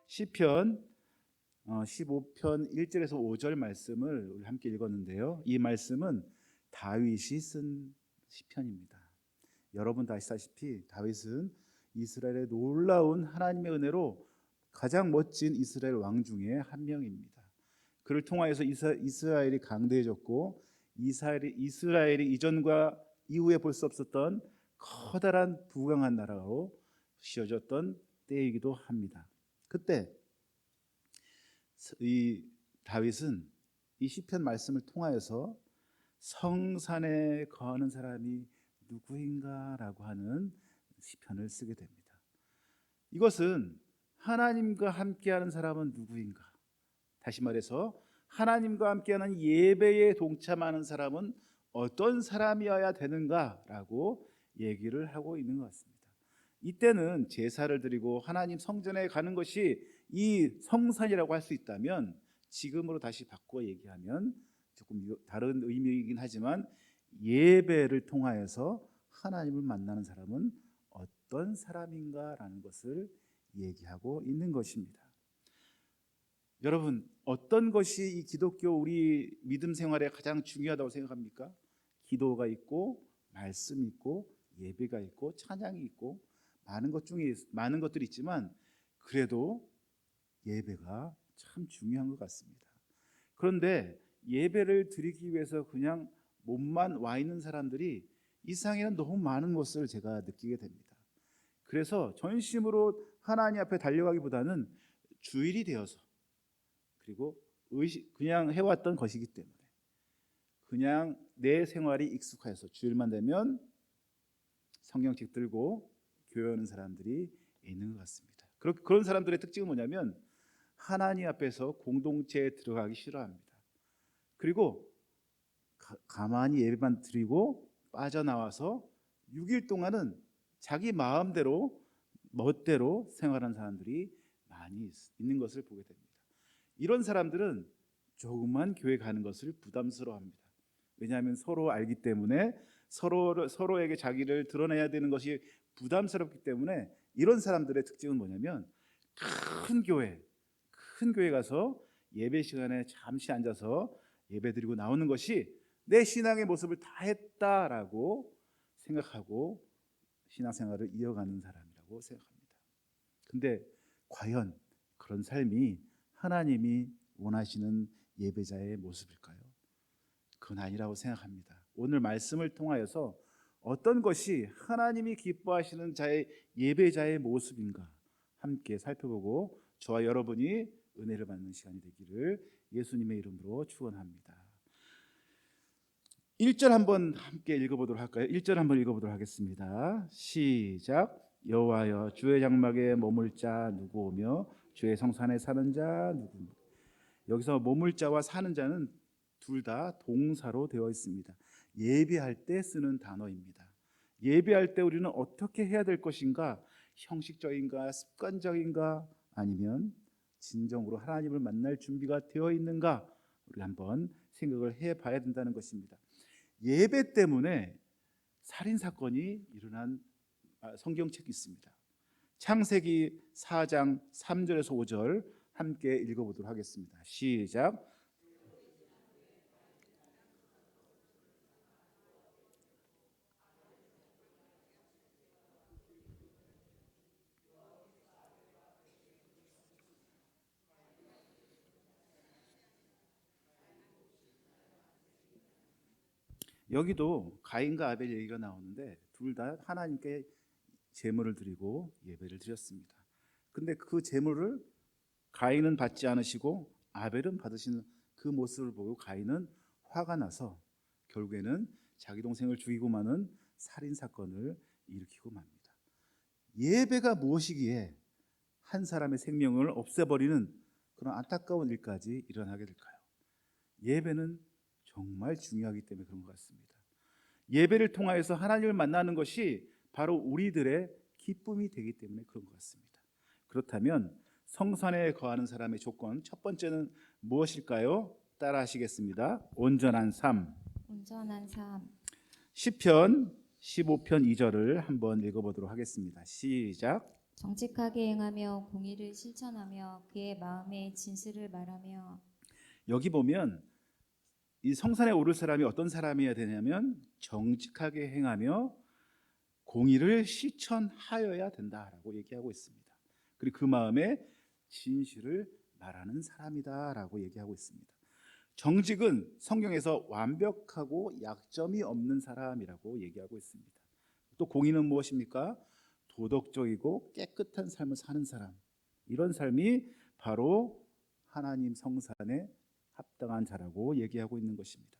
시편 15편 1절에서 5절 말씀을 우리 함께 읽었는데요. 이 말씀은 다윗이 쓴 시편입니다. 여러분 다 아시다시피 다윗은 이스라엘의 놀라운 하나님의 은혜로 가장 멋진 이스라엘 왕 중에 한 명입니다. 그를 통하여서 이스라엘이 강대해졌고 이스라엘이 이전과 이후에 볼 수 없었던 커다란 부강한 나라로 씌워졌던 때이기도 합니다. 그때 이 다윗은 이 시편 말씀을 통하여서 성산에 거하는 사람이 누구인가라고 하는 시편을 쓰게 됩니다. 이것은 하나님과 함께하는 사람은 누구인가? 다시 말해서 하나님과 함께하는 예배에 동참하는 사람은 어떤 사람이어야 되는가라고 얘기를 하고 있는 것 같습니다. 이때는 제사를 드리고 하나님 성전에 가는 것이 이 성산이라고 할 수 있다면, 지금으로 다시 바꿔 얘기하면 조금 다른 의미이긴 하지만 예배를 통하여서 하나님을 만나는 사람은 어떤 사람인가라는 것을 얘기하고 있는 것입니다. 여러분, 어떤 것이 이 기독교 우리 믿음 생활에 가장 중요하다고 생각합니까? 기도가 있고 말씀이 있고 예배가 있고 찬양이 있고 많은 것들이 있지만 그래도 예배가 참 중요한 것 같습니다. 그런데 예배를 드리기 위해서 그냥 몸만 와 있는 사람들이 이 세상에는 너무 많은 것을 제가 느끼게 됩니다. 그래서 전심으로 하나님 앞에 달려가기보다는 주일이 되어서, 그리고 그냥 해왔던 것이기 때문에 그냥 내 생활이 익숙해서 주일만 되면 성경책 들고 교회 오는 사람들이 있는 것 같습니다. 그런 사람들의 특징은 뭐냐면 하나님 앞에서 공동체에 들어가기 싫어합니다. 그리고 가만히 예배만 드리고 빠져나와서 6일 동안은 자기 마음대로 멋대로 생활하는 사람들이 많이 있는 것을 보게 됩니다. 이런 사람들은 조금만 교회 가는 것을 부담스러워합니다. 왜냐하면 서로 알기 때문에 서로에게 자기를 드러내야 되는 것이 부담스럽기 때문에, 이런 사람들의 특징은 뭐냐면 큰 교회 가서 예배 시간에 잠시 앉아서 예배드리고 나오는 것이 내 신앙의 모습을 다 했다라고 생각하고 신앙생활을 이어가는 사람이라고 생각합니다. 근데 과연 그런 삶이 하나님이 원하시는 예배자의 모습일까요? 그건 아니라고 생각합니다. 오늘 말씀을 통하여서 어떤 것이 하나님이 기뻐하시는 예배자의 모습인가 함께 살펴보고 저와 여러분이 은혜를 받는 시간이 되기를 예수님의 이름으로 축원합니다. 1절 한번 함께 읽어보도록 할까요? 1절 한번 읽어보도록 하겠습니다. 시작. 여호와여, 주의 장막에 머물 자 누구오며 주의 성산에 사는 자 누구며. 여기서 머물 자와 사는 자는 둘 다 동사로 되어 있습니다. 예배할 때 쓰는 단어입니다. 예배할 때 우리는 어떻게 해야 될 것인가? 형식적인가? 습관적인가? 아니면 진정으로 하나님을 만날 준비가 되어 있는가? 우리 한번 생각을 해봐야 된다는 것입니다. 예배 때문에 살인사건이 일어난 성경책이 있습니다. 창세기 4장 3절에서 5절 함께 읽어보도록 하겠습니다. 시작. 여기도 가인과 아벨 얘기가 나오는데 둘 다 하나님께 제물을 드리고 예배를 드렸습니다. 근데 그 제물을 가인은 받지 않으시고 아벨은 받으시는 그 모습을 보고 가인은 화가 나서 결국에는 자기 동생을 죽이고 마는 살인사건을 일으키고 맙니다. 예배가 무엇이기에 한 사람의 생명을 없애버리는 그런 안타까운 일까지 일어나게 될까요? 예배는 정말 중요하기 때문에 그런 것 같습니다. 예배를 통하여서 하나님을 만나는 것이 바로 우리들의 기쁨이 되기 때문에 그런 것 같습니다. 그렇다면 성산에 거하는 사람의 조건, 첫 번째는 무엇일까요? 따라 하시겠습니다. 온전한 삶. 온전한 삶. 시편 15편 2절을 한번 읽어보도록 하겠습니다. 시작. 정직하게 행하며 공의를 실천하며 그의 마음에 진실을 말하며. 여기 보면 이 성산에 오를 사람이 어떤 사람이어야 되냐면 정직하게 행하며 공의를 실천하여야 된다라고 얘기하고 있습니다. 그리고 그 마음에 진실을 말하는 사람이다라고 얘기하고 있습니다. 정직은 성경에서 완벽하고 약점이 없는 사람이라고 얘기하고 있습니다. 또 공의는 무엇입니까? 도덕적이고 깨끗한 삶을 사는 사람. 이런 삶이 바로 하나님 성산에 합당한 자라고 얘기하고 있는 것입니다.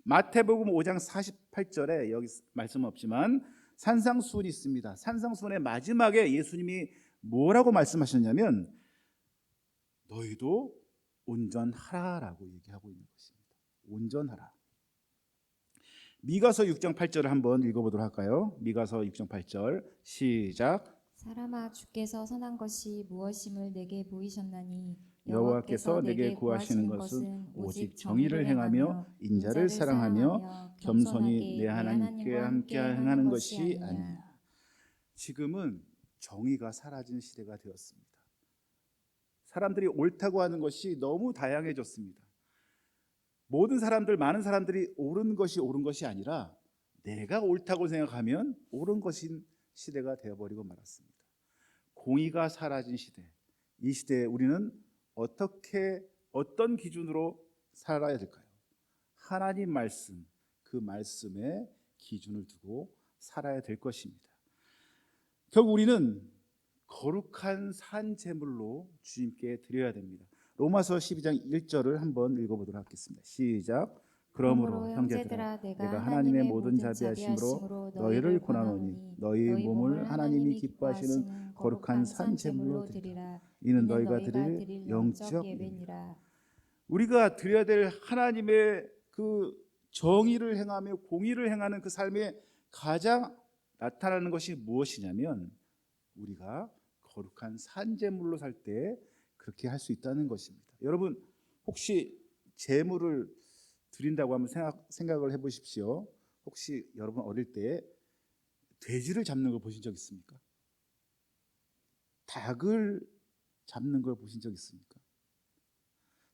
마태복음 5장 48절에 여기 말씀 없지만 산상수훈이 있습니다. 산상수훈의 마지막에 예수님이 뭐라고 말씀하셨냐면 너희도 온전하라라고 얘기하고 있는 것입니다. 온전하라. 미가서 6장 8절을 한번 읽어보도록 할까요? 미가서 6장 8절 시작. 사람아, 주께서 선한 것이 무엇임을 내게 보이셨나니 여호와께서 내게 구하시는 것은 오직 정의를 행하며 인자를 사랑하며 겸손히 내 하나님께 함께 행하는 것이 아니냐. 지금은 정의가 사라진 시대가 되었습니다. 사람들이 옳다고 하는 것이 너무 다양해졌습니다. 모든 사람들, 많은 사람들이 옳은 것이 아니라 내가 옳다고 생각하면 옳은 것인 시대가 되어버리고 말았습니다. 공의가 사라진 시대, 이 시대에 우리는 어떤 기준으로 살아야 될까요? 하나님 말씀, 그 말씀에 기준을 두고 살아야 될 것입니다. 결국 우리는 거룩한 산 제물로 주님께 드려야 됩니다. 로마서 12장 1절을 한번 읽어보도록 하겠습니다. 시작. 그러므로 형제들아 내가 하나님의 모든 자비하심으로 너희를 권하노니 너희 몸을 하나님이 기뻐하시는 거룩한 산 제물로 드리라. 이는 너희가 드릴 영적 예배니라. 우리가 드려야 될 하나님의 그 정의를 행하며 공의를 행하는 그 삶에 가장 나타나는 것이 무엇이냐면 우리가 거룩한 산 제물로 살 때 그렇게 할 수 있다는 것입니다. 여러분 혹시 제물을 드린다고 하면 생각을 해보십시오. 혹시 여러분 어릴 때 돼지를 잡는 걸 보신 적 있습니까? 닭을 잡는 걸 보신 적 있습니까?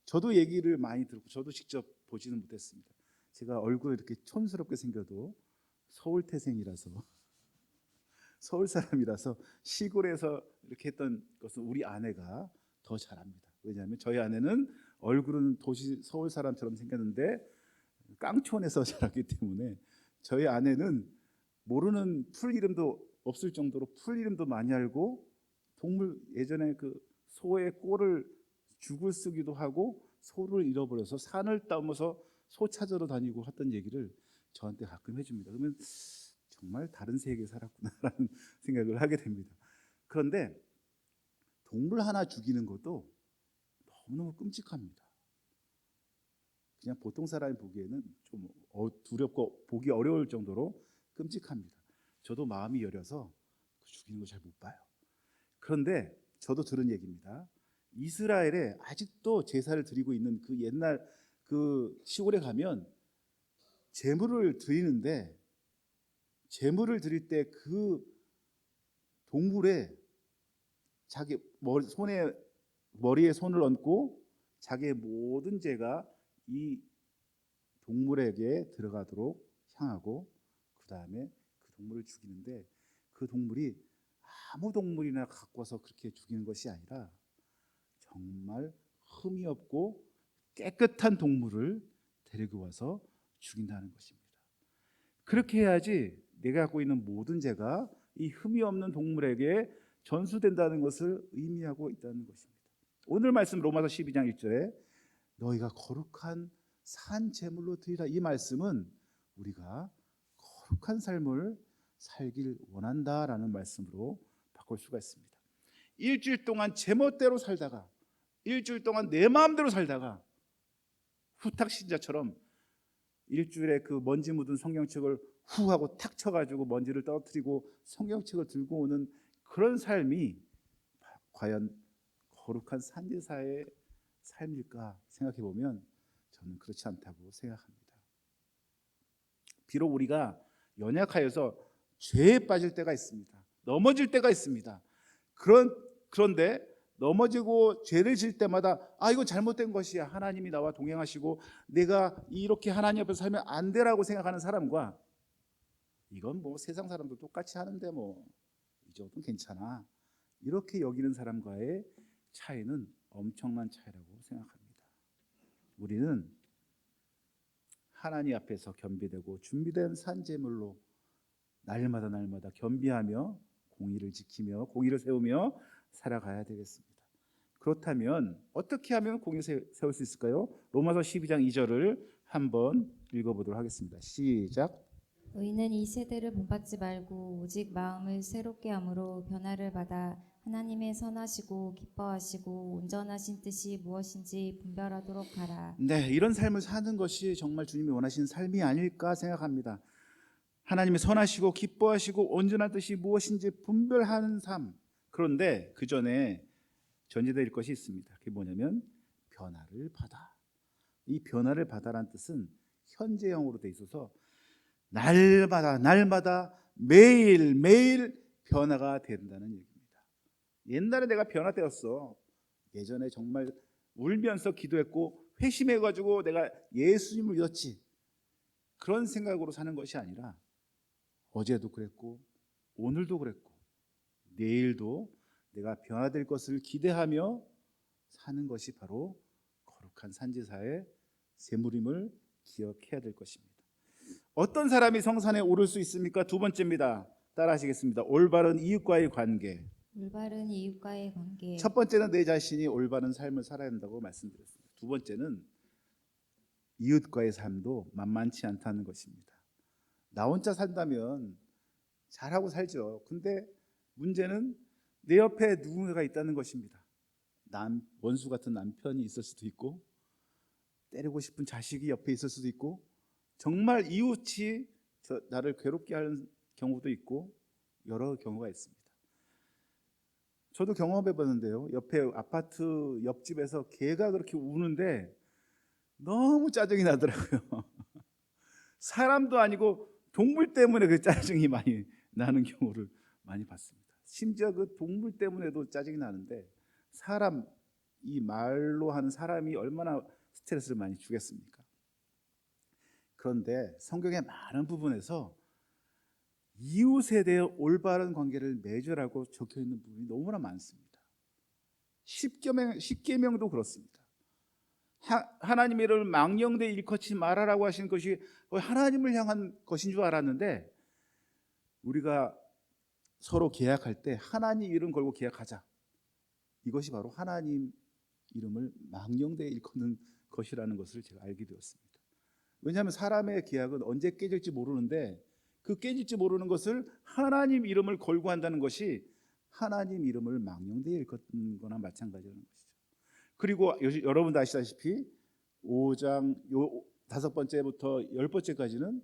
저도 얘기를 많이 들었고 저도 직접 보지는 못했습니다. 제가 얼굴이 이렇게 촌스럽게 생겨도 서울 태생이라서 서울 사람이라서 시골에서 이렇게 했던 것은 우리 아내가 더 잘합니다. 왜냐하면 저희 아내는 얼굴은 도시 서울 사람처럼 생겼는데 깡촌에서 자랐기 때문에 저희 아내는 모르는 풀 이름도 없을 정도로 풀 이름도 많이 알고 동물 예전에 그 소의 꼴을 죽을 쓰기도 하고 소를 잃어버려서 산을 따면서 소 찾으러 다니고 했던 얘기를 저한테 가끔 해줍니다. 그러면 정말 다른 세계에 살았구나라는 생각을 하게 됩니다. 그런데 동물 하나 죽이는 것도 너무너무 끔찍합니다. 그냥 보통 사람이 보기에는 좀 두렵고 보기 어려울 정도로 끔찍합니다. 저도 마음이 여려서 죽이는 거 잘 못 봐요. 그런데 저도 들은 얘기입니다. 이스라엘에 아직도 제사를 드리고 있는 그 옛날 그 시골에 가면 제물을 드리는데 제물을 드릴 때 그 동물에 자기 머리에 손을 얹고 자기의 모든 죄가 이 동물에게 들어가도록 향하고 그 다음에 그 동물을 죽이는데 그 동물이 아무 동물이나 갖고 와서 그렇게 죽이는 것이 아니라 정말 흠이 없고 깨끗한 동물을 데리고 와서 죽인다는 것입니다. 그렇게 해야지 내가 갖고 있는 모든 죄가 이 흠이 없는 동물에게 전수된다는 것을 의미하고 있다는 것입니다. 오늘 말씀 로마서 12장 1절에 너희가 거룩한 산 제물로 드리라, 이 말씀은 우리가 거룩한 삶을 살길 원한다라는 말씀으로 바꿀 수가 있습니다. 일주일 동안 제멋대로 살다가 일주일 동안 내 마음대로 살다가 후탁 신자처럼 일주일에 그 먼지 묻은 성경책을 후 하고 탁 쳐가지고 먼지를 떨어뜨리고 성경책을 들고 오는 그런 삶이 과연 거룩한 산제사의 삶일까 생각해 보면 저는 그렇지 않다고 생각합니다. 비록 우리가 연약하여서 죄에 빠질 때가 있습니다. 넘어질 때가 있습니다. 그런데 넘어지고 죄를 질 때마다 이거 잘못된 것이야, 하나님이 나와 동행하시고 내가 이렇게 하나님 앞에서 살면 안 되라고 생각하는 사람과, 이건 뭐 세상 사람도 똑같이 하는데 뭐 이 정도는 괜찮아, 이렇게 여기는 사람과의 차이는 엄청난 차이라고 생각합니다. 우리는 하나님 앞에서 겸비되고 준비된 산제물로 날마다 겸비하며 공의를 지키며 공의를 세우며 살아가야 되겠습니다. 그렇다면 어떻게 하면 공의를 세울 수 있을까요? 로마서 12장 2절을 한번 읽어보도록 하겠습니다. 시작. 의인은 이 세대를 본받지 말고 오직 마음을 새롭게 함으로 변화를 받아 하나님의 선하시고 기뻐하시고 온전하신 뜻이 무엇인지 분별하도록 하라. 네, 이런 삶을 사는 것이 정말 주님이 원하시는 삶이 아닐까 생각합니다. 하나님이 선하시고 기뻐하시고 온전한 뜻이 무엇인지 분별하는 삶. 그런데 그 전에 전제될 것이 있습니다. 그게 뭐냐면 변화를 받아. 이 변화를 받아라는 뜻은 현재형으로 돼 있어서 날마다 매일 변화가 된다는 얘기입니다. 옛날에 내가 변화되었어. 예전에 정말 울면서 기도했고 회심해가지고 내가 예수님을 믿었지. 그런 생각으로 사는 것이 아니라 어제도 그랬고 오늘도 그랬고 내일도 내가 변화될 것을 기대하며 사는 것이 바로 거룩한 산지사의 제물임을 기억해야 될 것입니다. 어떤 사람이 성산에 오를 수 있습니까? 두 번째입니다. 따라하시겠습니다. 올바른 이웃과의 관계. 올바른 이웃과의 관계. 첫 번째는 내 자신이 올바른 삶을 살아야 한다고 말씀드렸습니다. 두 번째는 이웃과의 삶도 만만치 않다는 것입니다. 나 혼자 산다면 잘하고 살죠. 근데 문제는 내 옆에 누군가가 있다는 것입니다. 원수 같은 남편이 있을 수도 있고 때리고 싶은 자식이 옆에 있을 수도 있고 정말 이웃이 나를 괴롭게 하는 경우도 있고 여러 경우가 있습니다. 저도 경험해 봤는데요. 옆에 아파트 옆집에서 개가 그렇게 우는데 너무 짜증이 나더라고요. 사람도 아니고 동물 때문에 그 짜증이 많이 나는 경우를 많이 봤습니다. 심지어 그 동물 때문에도 짜증이 나는데 사람, 이 말로 하는 사람이 얼마나 스트레스를 많이 주겠습니까? 그런데 성경의 많은 부분에서 이웃에 대해 올바른 관계를 맺으라고 적혀 있는 부분이 너무나 많습니다. 십계명도 그렇습니다. 하나님의 이름을 망령되이 일컫지 말아라고 하신 것이 하나님을 향한 것인 줄 알았는데, 우리가 서로 계약할 때 하나님 이름 걸고 계약하자. 이것이 바로 하나님 이름을 망령되이 일컫는 것이라는 것을 제가 알게 되었습니다. 왜냐하면 사람의 계약은 언제 깨질지 모르는데 그 깨질지 모르는 것을 하나님 이름을 걸고 한다는 것이 하나님 이름을 망령되이 일컫는 거나 마찬가지라는 것이죠. 그리고 여러분도 아시다시피 5장 5번째부터 10번째까지는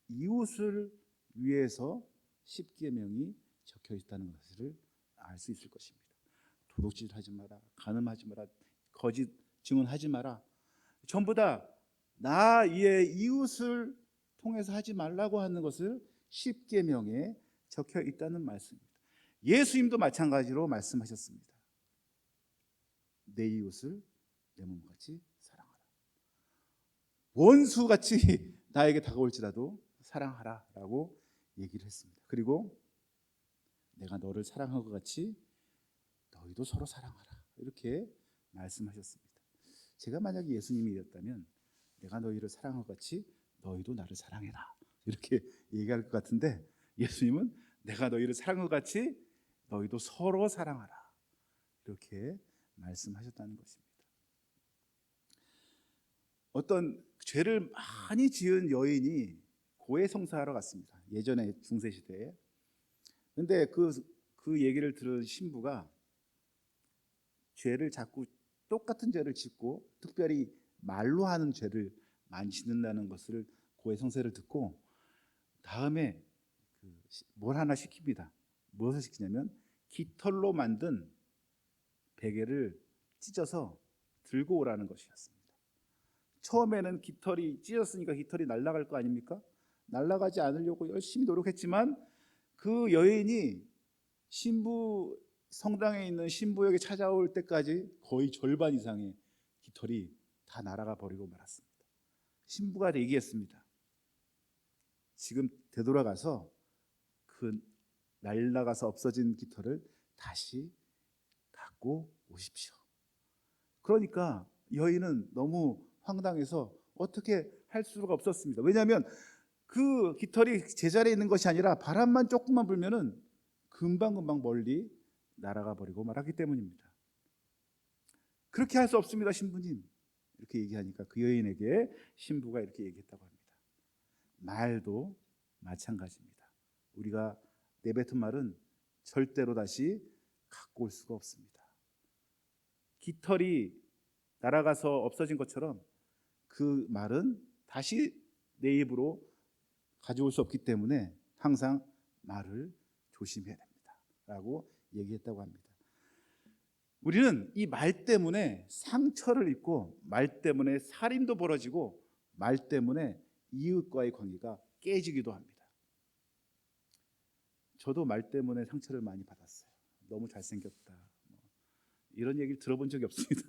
이웃을 위해서 십계명이 적혀 있다는 것을 알 수 있을 것입니다. 도둑질하지 마라, 간음하지 마라, 거짓 증언하지 마라. 전부 다 나의 이웃을 통해서 하지 말라고 하는 것을 십계명에 적혀 있다는 말씀입니다. 예수님도 마찬가지로 말씀하셨습니다. 내 이웃을 내 몸같이 사랑하라. 원수같이 나에게 다가올지라도 사랑하라라고 얘기를 했습니다. 그리고 내가 너를 사랑한 것 같이 너희도 서로 사랑하라, 이렇게 말씀하셨습니다. 제가 만약에 예수님이었다면 내가 너희를 사랑한 것 같이 너희도 나를 사랑해라, 이렇게 얘기할 것 같은데 예수님은 내가 너희를 사랑한 것 같이 너희도 서로 사랑하라, 이렇게 말씀하셨다는 것입니다. 어떤 죄를 많이 지은 여인이 고해성사하러 갔습니다. 예전에 중세시대에. 그런데 그 얘기를 들은 신부가 죄를 자꾸 똑같은 죄를 짓고 특별히 말로 하는 죄를 많이 짓는다는 것을 고해성사를 듣고 다음에 뭘 하나 시킵니다. 무엇을 시키냐면 깃털로 만든 베개를 찢어서 들고 오라는 것이었습니다. 처음에는 깃털이 찢었으니까 깃털이 날아갈 거 아닙니까? 날아가지 않으려고 열심히 노력했지만 그 여인이 신부 성당에 있는 신부에게 찾아올 때까지 거의 절반 이상의 깃털이 다 날아가 버리고 말았습니다. 신부가 얘기했습니다. 지금 되돌아가서 그 날아가서 없어진 깃털을 다시 갖고 오십시오. 그러니까 여인은 너무 황당해서 어떻게 할 수가 없었습니다. 왜냐하면 그 깃털이 제자리에 있는 것이 아니라 바람만 조금만 불면은 금방금방 멀리 날아가 버리고 말았기 때문입니다. 그렇게 할 수 없습니다, 신부님. 이렇게 얘기하니까 그 여인에게 신부가 이렇게 얘기했다고 합니다. 말도 마찬가지입니다. 우리가 내뱉은 말은 절대로 다시 갖고 올 수가 없습니다. 깃털이 날아가서 없어진 것처럼 그 말은 다시 내 입으로 가져올 수 없기 때문에 항상 말을 조심해야 됩니다 라고 얘기했다고 합니다. 우리는 이 말 때문에 상처를 입고, 말 때문에 살인도 벌어지고, 말 때문에 이웃과의 관계가 깨지기도 합니다. 저도 말 때문에 상처를 많이 받았어요. 너무 잘생겼다, 이런 얘기를 들어본 적이 없습니다.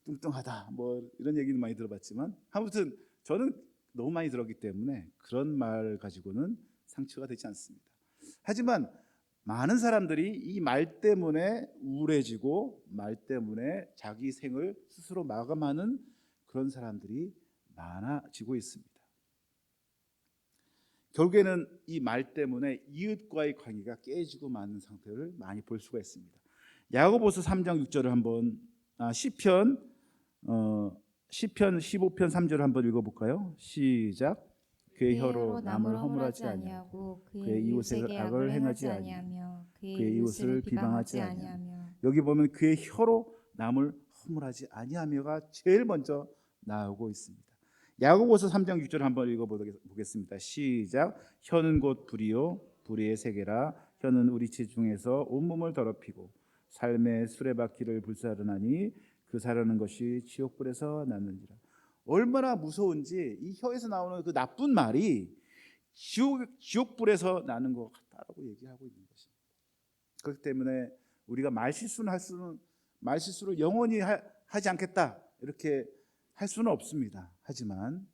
뚱뚱하다, 이런 얘기는 많이 들어봤지만 아무튼 저는 너무 많이 들었기 때문에 그런 말 가지고는 상처가 되지 않습니다. 하지만 많은 사람들이 이 말 때문에 우울해지고, 말 때문에 자기 생을 스스로 마감하는 그런 사람들이 많아지고 있습니다. 결국에는 이 말 때문에 이웃과의 관계가 깨지고 마는 상태를 많이 볼 수가 있습니다. 야고보서 3장 6절을 한번 시편 15편 3절을 한번 읽어볼까요? 시작. 그의 혀로 남을 허물하지 아니하고 그의 이웃에게 악을 행하지 아니하며 그의 이웃을 비방하지 아니하며. 여기 보면 그의 혀로 남을 허물하지 아니하며가 제일 먼저 나오고 있습니다. 야고보서 3장 6절 한번 읽어보겠습니다. 시작. 혀는 곧 불이요 불의의 세계라. 혀는 우리 지중에서 온몸을 더럽히고 삶의 수레바퀴를 불사르나니 그 사르는 것이 지옥불에서 났는지라. 얼마나 무서운지 이 혀에서 나오는 그 나쁜 말이 지옥불에서 나는 것 같다라고 얘기하고 있는 것입니다. 그렇기 때문에 우리가 말실수를 영원히 하지 않겠다 이렇게 할 수는 없습니다. 하지만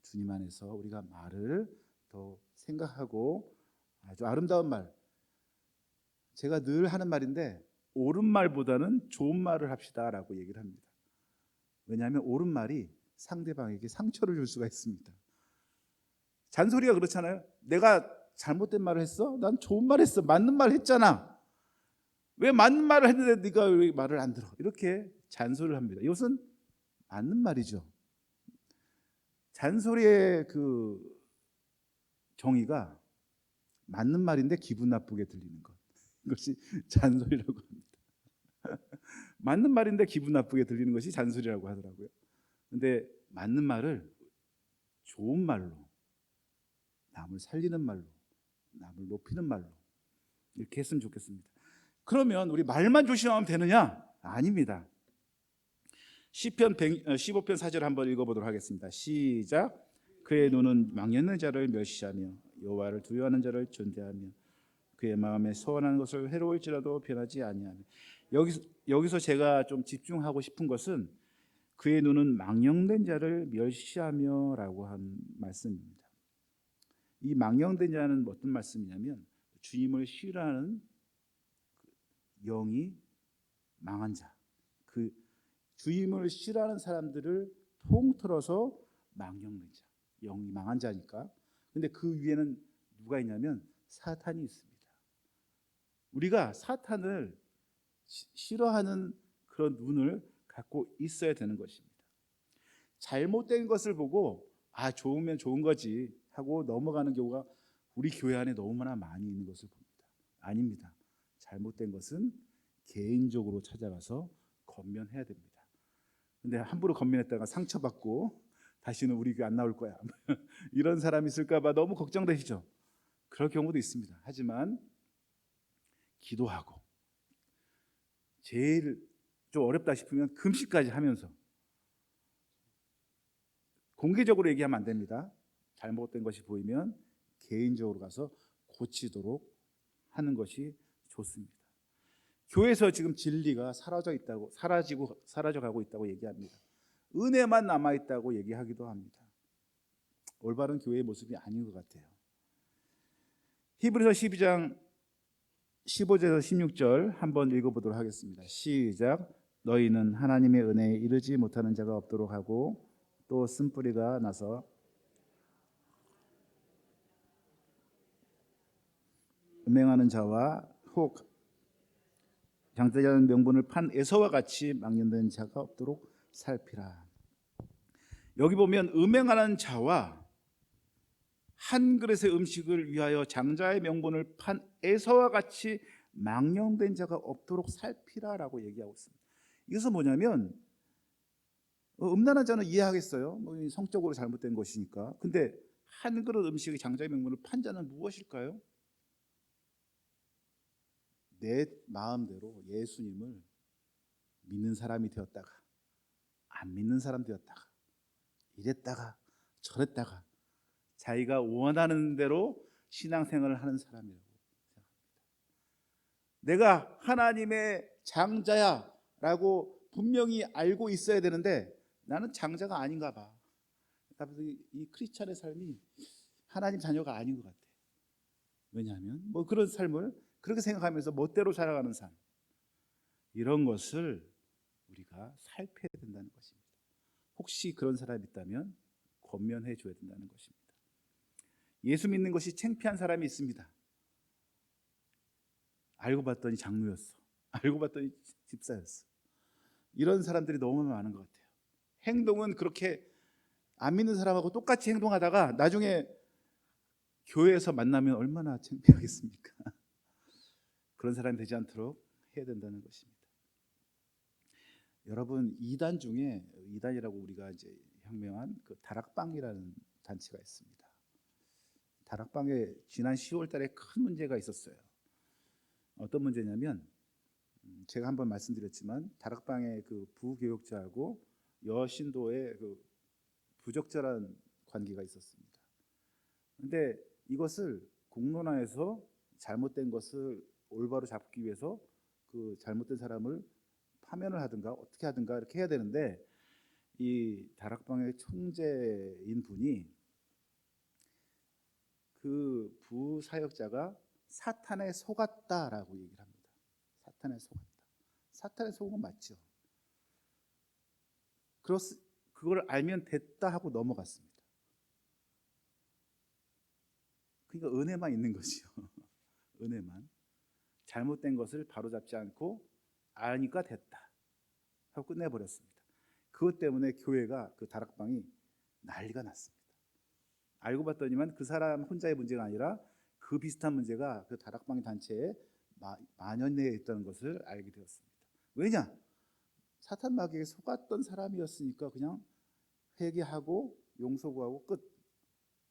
주님 안에서 우리가 말을 더 생각하고 아주 아름다운 말, 제가 늘 하는 말인데 옳은 말보다는 좋은 말을 합시다라고 얘기를 합니다. 왜냐하면 옳은 말이 상대방에게 상처를 줄 수가 있습니다. 잔소리가 그렇잖아요. 내가 잘못된 말을 했어? 난 좋은 말 했어. 맞는 말 했잖아. 왜 맞는 말을 했는데 네가 왜 말을 안 들어? 이렇게 잔소리를 합니다. 이것은 맞는 말이죠. 잔소리의 그 정의가 맞는 말인데 기분 나쁘게 들리는 것, 이것이 잔소리라고 합니다. 맞는 말인데 기분 나쁘게 들리는 것이 잔소리라고 하더라고요. 근데 맞는 말을 좋은 말로, 남을 살리는 말로, 남을 높이는 말로 이렇게 했으면 좋겠습니다. 그러면 우리 말만 조심하면 되느냐? 아닙니다. 시편 15편 4절 한번 읽어보도록 하겠습니다. 시작. 그의 눈은 망령된 자를 멸시하며 여호와를 두려워하는 자를 존대하며 그의 마음에 소원하는 것을 해로울지라도 변하지 아니하며. 여기서 제가 좀 집중하고 싶은 것은 그의 눈은 망령된 자를 멸시하며라고 한 말씀입니다. 이 망령된 자는 어떤 말씀이냐면 주님을 싫어하는 영이 망한 자, 그 주님을 싫어하는 사람들을 통틀어서 망령된 자, 영이 망한 자니까. 근데 그 위에는 누가 있냐면 사탄이 있습니다. 우리가 사탄을 싫어하는 그런 눈을 갖고 있어야 되는 것입니다. 잘못된 것을 보고 좋으면 좋은 거지 하고 넘어가는 경우가 우리 교회 안에 너무나 많이 있는 것을 봅니다. 아닙니다. 잘못된 것은 개인적으로 찾아가서 건면해야 됩니다. 근데 함부로 건면했다가 상처받고 다시는 우리 교회 안 나올 거야 이런 사람이 있을까 봐 너무 걱정되시죠? 그럴 경우도 있습니다. 하지만 기도하고, 제일 좀 어렵다 싶으면 금식까지 하면서, 공개적으로 얘기하면 안 됩니다. 잘못된 것이 보이면 개인적으로 가서 고치도록 하는 것이 좋습니다. 교회에서 지금 진리가 사라져가고 있다고 얘기합니다. 은혜만 남아 있다고 얘기하기도 합니다. 올바른 교회의 모습이 아닌 것 같아요. 히브리서 12장 15절에서 16절 한번 읽어보도록 하겠습니다. 시작. 너희는 하나님의 은혜에 이르지 못하는 자가 없도록 하고 또 쓴뿌리가 나서 음행하는 자와 혹 장자라는 명분을 판 에서와 같이 망령된 자가 없도록 살피라. 여기 보면 음행하는 자와 한 그릇의 음식을 위하여 장자의 명분을 판 에서와 같이 망령된 자가 없도록 살피라라고 얘기하고 있습니다. 이것은 뭐냐면 음란한 자는 이해하겠어요. 성적으로 잘못된 것이니까. 근데 한 그릇 음식의 장자의 명분을 판 자는 무엇일까요? 내 마음대로 예수님을 믿는 사람이 되었다가 안 믿는 사람 되었다가 이랬다가 저랬다가 자기가 원하는 대로 신앙생활을 하는 사람이라고 생각합니다. 내가 하나님의 장자야라고 분명히 알고 있어야 되는데 나는 장자가 아닌가 봐. 이 크리스찬의 삶이 하나님 자녀가 아닌 것 같아. 왜냐하면 그런 삶을 그렇게 생각하면서 멋대로 살아가는 삶, 이런 것을 우리가 살펴야 된다는 것입니다. 혹시 그런 사람이 있다면 권면해 줘야 된다는 것입니다. 예수 믿는 것이 창피한 사람이 있습니다. 알고 봤더니 장로였어. 알고 봤더니 집사였어. 이런 사람들이 너무 많은 것 같아요. 행동은 그렇게 안 믿는 사람하고 똑같이 행동하다가 나중에 교회에서 만나면 얼마나 창피하겠습니까? 그런 사람이 되지 않도록 해야 된다는 것입니다. 여러분, 이단 중에 이단이라고 우리가 이제 형명한 그 다락방이라는 단체가 있습니다. 다락방에 지난 10월 달에 큰 문제가 있었어요. 어떤 문제냐면 제가 한번 말씀드렸지만 다락방의 그 부교역자하고 여신도의 그 부적절한 관계가 있었습니다. 근데 이것을 공론화해서 잘못된 것을 올바로 잡기 위해서 그 잘못된 사람을 파면을 하든가 어떻게 하든가 이렇게 해야 되는데 이 다락방의 총재인 분이 그 부사역자가 사탄에 속았다라고 얘기를 합니다. 사탄에 속았다. 사탄에 속은 건 맞죠. 그걸 알면 됐다 하고 넘어갔습니다. 그러니까 은혜만 있는 거지요. 은혜만. 잘못된 것을 바로잡지 않고 아니까 됐다 하고 끝내버렸습니다. 그것 때문에 교회가 그 다락방이 난리가 났습니다. 알고 봤더니만 그 사람 혼자의 문제가 아니라 그 비슷한 문제가 그 다락방 단체에 만연해 있다는 것을 알게 되었습니다. 왜냐? 사탄 마귀에게 속았던 사람이었으니까 그냥 회개하고 용서구하고 끝,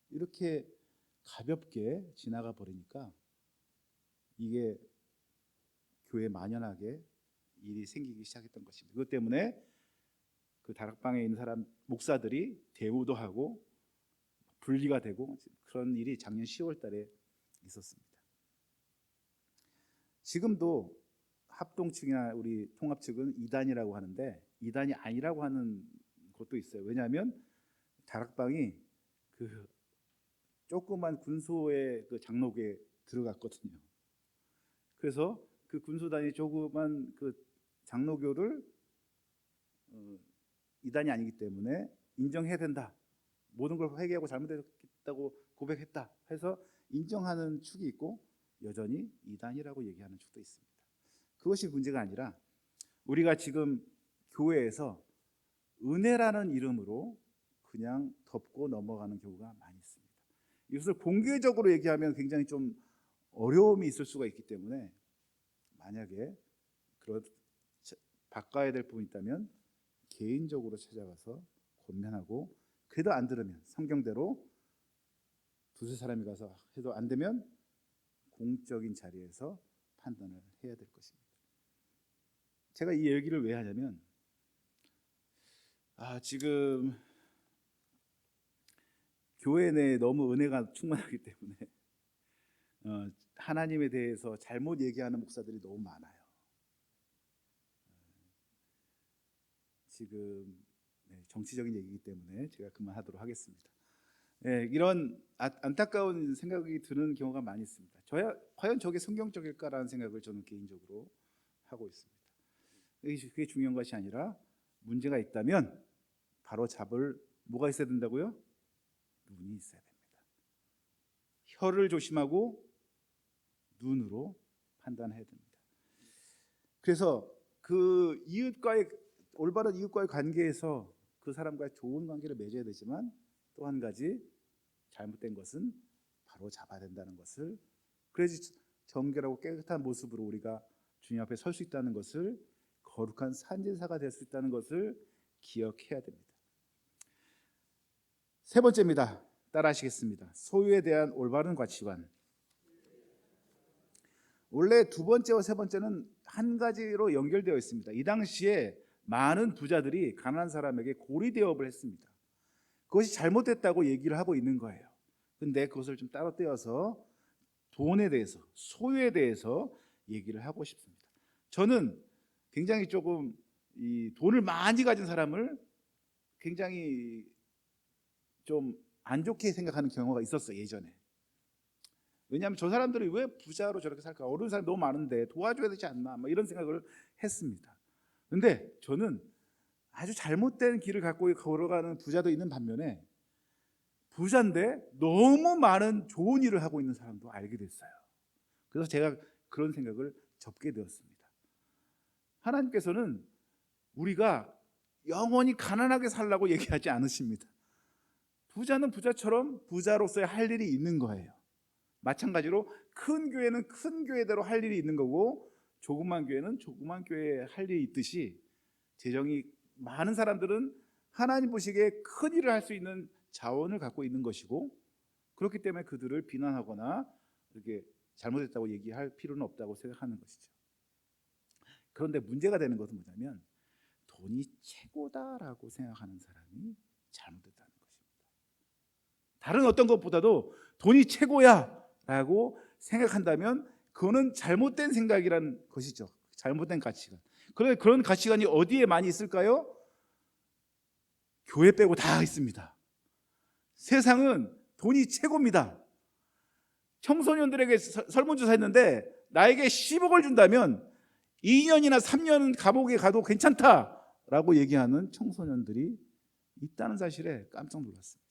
이렇게 가볍게 지나가 버리니까 이게 교회에 만연하게 일이 생기기 시작했던 것입니다. 그것 때문에 그 다락방에 있는 사람 목사들이 대우도 하고 분리가 되고 그런 일이 작년 10월 달에 있었습니다. 지금도 합동 측이나 우리 통합 측은 이단이라고 하는데 이단이 아니라고 하는 것도 있어요. 왜냐하면 다락방이 그 조그만 군소의 그 장로교에 들어갔거든요. 그래서 그 군소단이 조그만 그 장로교를 이단이 아니기 때문에 인정해야 된다. 모든 걸 회개하고 잘못했다고 고백했다 해서 인정하는 축이 있고 여전히 이단이라고 얘기하는 축도 있습니다. 그것이 문제가 아니라 우리가 지금 교회에서 은혜라는 이름으로 그냥 덮고 넘어가는 경우가 많이 있습니다. 이것을 공개적으로 얘기하면 굉장히 좀 어려움이 있을 수가 있기 때문에 만약에 바꿔야 될 부분이 있다면 개인적으로 찾아가서 권면하고 그래도 안 들으면 성경대로 두세 사람이 가서 해도 안 되면 공적인 자리에서 판단을 해야 될 것입니다. 제가 이 얘기를 왜 하냐면 지금 교회 내에 너무 은혜가 충만하기 때문에 하나님에 대해서 잘못 얘기하는 목사들이 너무 많아요. 지금 정치적인 얘기이기 때문에 제가 그만하도록 하겠습니다. 이런 안타까운 생각이 드는 경우가 많이 있습니다. 과연 저게 성경적일까라는 생각을 저는 개인적으로 하고 있습니다. 그게 중요한 것이 아니라 문제가 있다면 바로 잡을 뭐가 있어야 된다고요? 눈이 있어야 됩니다. 혀를 조심하고 눈으로 판단해야 됩니다. 그래서 그 올바른 이웃과의 관계에서 그 사람과의 좋은 관계를 맺어야 되지만 또 한 가지 잘못된 것은 바로 잡아야 된다는 것을, 그래야지 정결하고 깨끗한 모습으로 우리가 주님 앞에 설 수 있다는 것을, 거룩한 산제사가 될 수 있다는 것을 기억해야 됩니다. 세 번째입니다. 따라하시겠습니다. 소유에 대한 올바른 가치관. 원래 두 번째와 세 번째는 한 가지로 연결되어 있습니다. 이 당시에 많은 부자들이 가난한 사람에게 고리대업을 했습니다. 그것이 잘못됐다고 얘기를 하고 있는 거예요. 근데 그것을 좀 따로 떼어서 돈에 대해서, 소유에 대해서 얘기를 하고 싶습니다. 저는 굉장히 조금 이 돈을 많이 가진 사람을 굉장히 좀 안 좋게 생각하는 경우가 있었어요, 예전에. 왜냐하면 저 사람들이 왜 부자로 저렇게 살까? 어려운 사람이 너무 많은데 도와줘야 되지 않나? 이런 생각을 했습니다. 근데 저는 아주 잘못된 길을 갖고 걸어가는 부자도 있는 반면에 부자인데 너무 많은 좋은 일을 하고 있는 사람도 알게 됐어요. 그래서 제가 그런 생각을 접게 되었습니다. 하나님께서는 우리가 영원히 가난하게 살라고 얘기하지 않으십니다. 부자는 부자처럼 부자로서의 할 일이 있는 거예요. 마찬가지로 큰 교회는 큰 교회대로 할 일이 있는 거고, 조그만 교회는 조그만 교회에 할 일이 있듯이 재정이 많은 사람들은 하나님 보시기에 큰 일을 할 수 있는 자원을 갖고 있는 것이고, 그렇기 때문에 그들을 비난하거나 이렇게 잘못했다고 얘기할 필요는 없다고 생각하는 것이죠. 그런데 문제가 되는 것은 뭐냐면 돈이 최고다라고 생각하는 사람이 잘못됐다는 것입니다. 다른 어떤 것보다도 돈이 최고야라고 생각한다면 그거는 잘못된 생각이라는 것이죠. 잘못된 가치관. 그런데 그런 가치관이 어디에 많이 있을까요? 교회 빼고 다 있습니다. 세상은 돈이 최고입니다. 청소년들에게 설문조사 했는데 나에게 10억을 준다면 2년이나 3년 감옥에 가도 괜찮다라고 얘기하는 청소년들이 있다는 사실에 깜짝 놀랐습니다.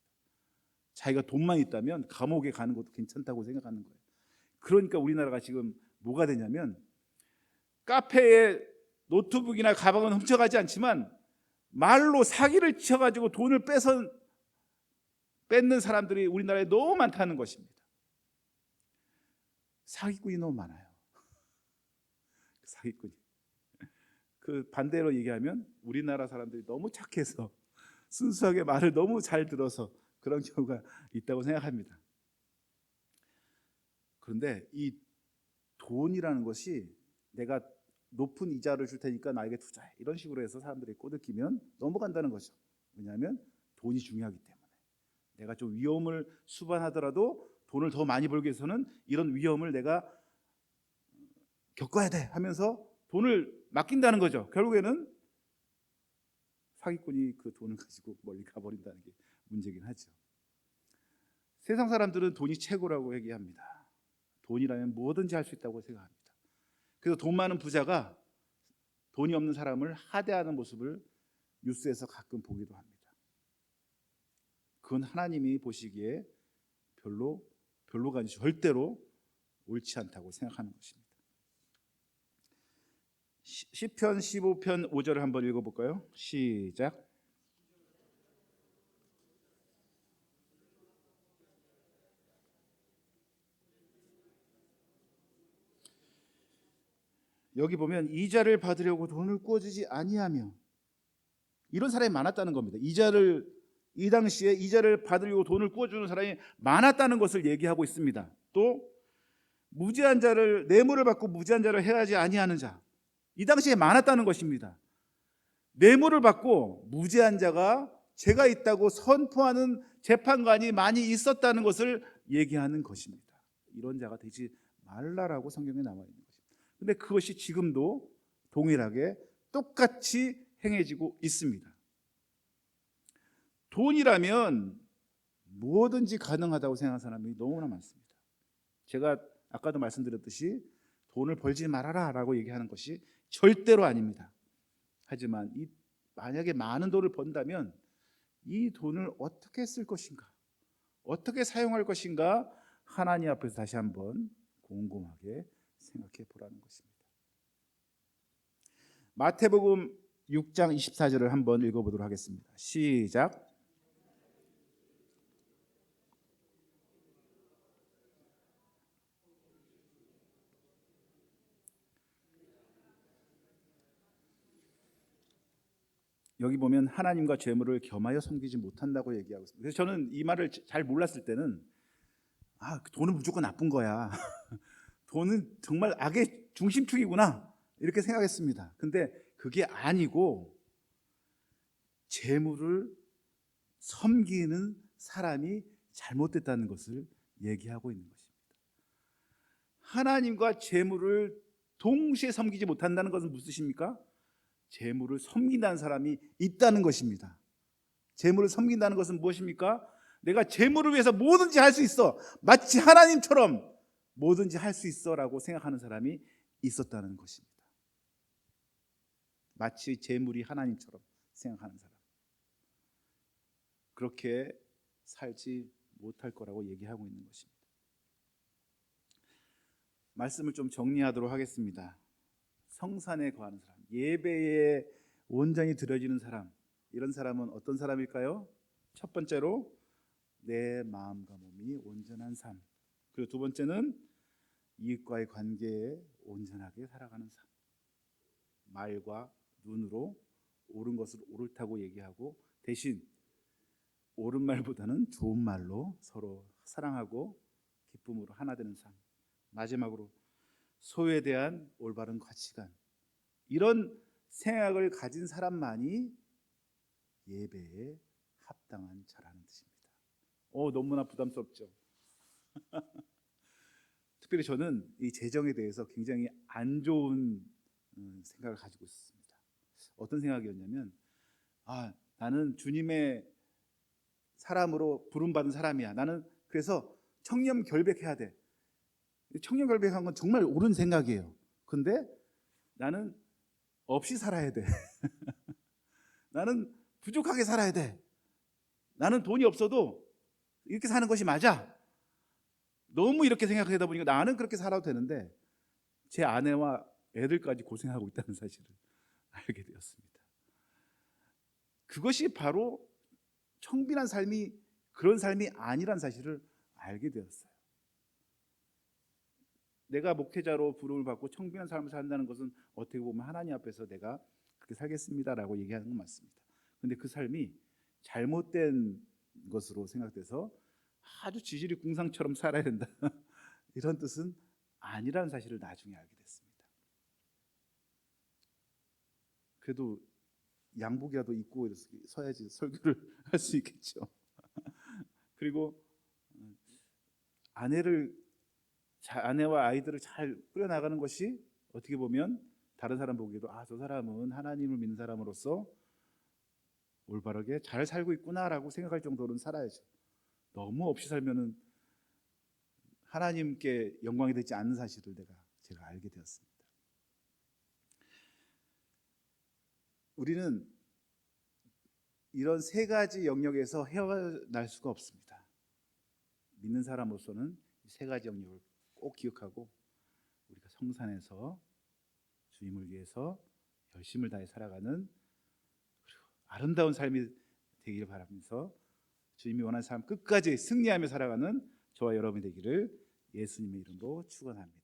자기가 돈만 있다면 감옥에 가는 것도 괜찮다고 생각하는 거예요. 그러니까 우리나라가 지금 뭐가 되냐면, 카페에 노트북이나 가방은 훔쳐가지 않지만 말로 사기를 쳐가지고 돈을 뺏는 사람들이 우리나라에 너무 많다는 것입니다. 사기꾼이 너무 많아요. 사기꾼이. 그 반대로 얘기하면 우리나라 사람들이 너무 착해서 순수하게 말을 너무 잘 들어서 그런 경우가 있다고 생각합니다. 그런데 이 돈이라는 것이 내가 높은 이자를 줄 테니까 나에게 투자해, 이런 식으로 해서 사람들이 꼬드기면 넘어간다는 거죠. 왜냐하면 돈이 중요하기 때문에. 내가 좀 위험을 수반하더라도 돈을 더 많이 벌기 위해서는 이런 위험을 내가 겪어야 돼 하면서 돈을 맡긴다는 거죠. 결국에는 사기꾼이 그 돈을 가지고 멀리 가버린다는 게 문제긴 하죠. 세상 사람들은 돈이 최고라고 얘기합니다. 돈이라면 뭐든지 할 수 있다고 생각합니다. 그래서 돈 많은 부자가 돈이 없는 사람을 하대하는 모습을 뉴스에서 가끔 보기도 합니다. 그건 하나님이 보시기에 별로가 아니죠. 절대로 옳지 않다고 생각하는 것입니다. 시편 15편 5절을 한번 읽어볼까요? 시작. 여기 보면 이자를 받으려고 돈을 꾸어주지 아니하며, 이런 사람이 많았다는 겁니다. 이 당시에 이자를 받으려고 돈을 꾸어주는 사람이 많았다는 것을 얘기하고 있습니다. 또 무지한 자를, 뇌물을 받고 무지한 자를 해하지 아니하는 자, 이 당시에 많았다는 것입니다. 뇌물을 받고 무지한 자가 죄가 있다고 선포하는 재판관이 많이 있었다는 것을 얘기하는 것입니다. 이런 자가 되지 말라라고 성경에 나와 있는 것입니다. 근데 그것이 지금도 동일하게 똑같이 행해지고 있습니다. 돈이라면 무엇든지 가능하다고 생각하는 사람이 너무나 많습니다. 제가 아까도 말씀드렸듯이 돈을 벌지 말아라 라고 얘기하는 것이 절대로 아닙니다. 하지만 만약에 많은 돈을 번다면 이 돈을 어떻게 쓸 것인가, 어떻게 사용할 것인가, 하나님 앞에서 다시 한번 곰곰하게 생각해 보라는 것입니다. 마태복음 6장 24절을 한번 읽어보도록 하겠습니다. 시작. 여기 보면 하나님과 재물을 겸하여 섬기지 못한다고 얘기하고 있습니다. 그래서 저는 이 말을 잘 몰랐을 때는 돈은 무조건 나쁜 거야. 돈은 정말 악의 중심축이구나 이렇게 생각했습니다. 근데 그게 아니고 재물을 섬기는 사람이 잘못됐다는 것을 얘기하고 있는 것입니다. 하나님과 재물을 동시에 섬기지 못한다는 것은 무슨 뜻입니까? 재물을 섬긴다는 사람이 있다는 것입니다. 재물을 섬긴다는 것은 무엇입니까? 내가 재물을 위해서 뭐든지 할 수 있어, 마치 하나님처럼 뭐든지 할 수 있어 라고 생각하는 사람이 있었다는 것입니다. 마치 재물이 하나님처럼 생각하는 사람, 그렇게 살지 못할 거라고 얘기하고 있는 것입니다. 말씀을 좀 정리하도록 하겠습니다. 성산에 거하는 사람, 예배에 온전히 드려지는 사람, 이런 사람은 어떤 사람일까요? 첫 번째로 내 마음과 몸이 온전한 삶, 그리고 두 번째는 이웃과의 관계에 온전하게 살아가는 삶, 말과 눈으로 옳은 것을 옳다고 얘기하고 대신 옳은 말보다는 좋은 말로 서로 사랑하고 기쁨으로 하나 되는 삶, 마지막으로 소유에 대한 올바른 가치관, 이런 생각을 가진 사람만이 예배에 합당한 자라는 뜻입니다. 너무나 부담스럽죠. 특별히 저는 이 재정에 대해서 굉장히 안 좋은 생각을 가지고 있습니다. 어떤 생각이었냐면 나는 주님의 사람으로 부름받은 사람이야. 나는 그래서 청렴 결백해야 돼. 청렴 결백한 건 정말 옳은 생각이에요. 근데 나는 없이 살아야 돼. 나는 부족하게 살아야 돼. 나는 돈이 없어도 이렇게 사는 것이 맞아. 너무 이렇게 생각하다 보니까 나는 그렇게 살아도 되는데 제 아내와 애들까지 고생하고 있다는 사실을 알게 되었습니다. 그것이 바로 청빈한 삶이 그런 삶이 아니란 사실을 알게 되었어요. 내가 목회자로 부름을 받고 청빈한 삶을 산다는 것은 어떻게 보면 하나님 앞에서 내가 그렇게 살겠습니다라고 얘기하는 건 맞습니다. 근데 그 삶이 잘못된 것으로 생각돼서 아주 지질이 궁상처럼 살아야 된다 이런 뜻은 아니라는 사실을 나중에 알게 됐습니다. 그래도 양복이라도 입고 서야지 설교를 할 수 있겠죠. 그리고 아내와 아이들을 잘 꾸려나가는 것이 어떻게 보면 다른 사람 보기에도 저 사람은 하나님을 믿는 사람으로서 올바르게 잘 살고 있구나라고 생각할 정도로는 살아야죠. 너무 없이 살면은 하나님께 영광이 되지 않는 사실을 제가 알게 되었습니다. 우리는 이런 세 가지 영역에서 헤어날 수가 없습니다. 믿는 사람으로서는 이 세 가지 영역을 꼭 기억하고 우리가 성산에서 주님을 위해서 열심을 다해 살아가는 아름다운 삶이 되기를 바라면서 주님이 원하는 삶 끝까지 승리하며 살아가는 저와 여러분이 되기를 예수님의 이름으로 축원합니다.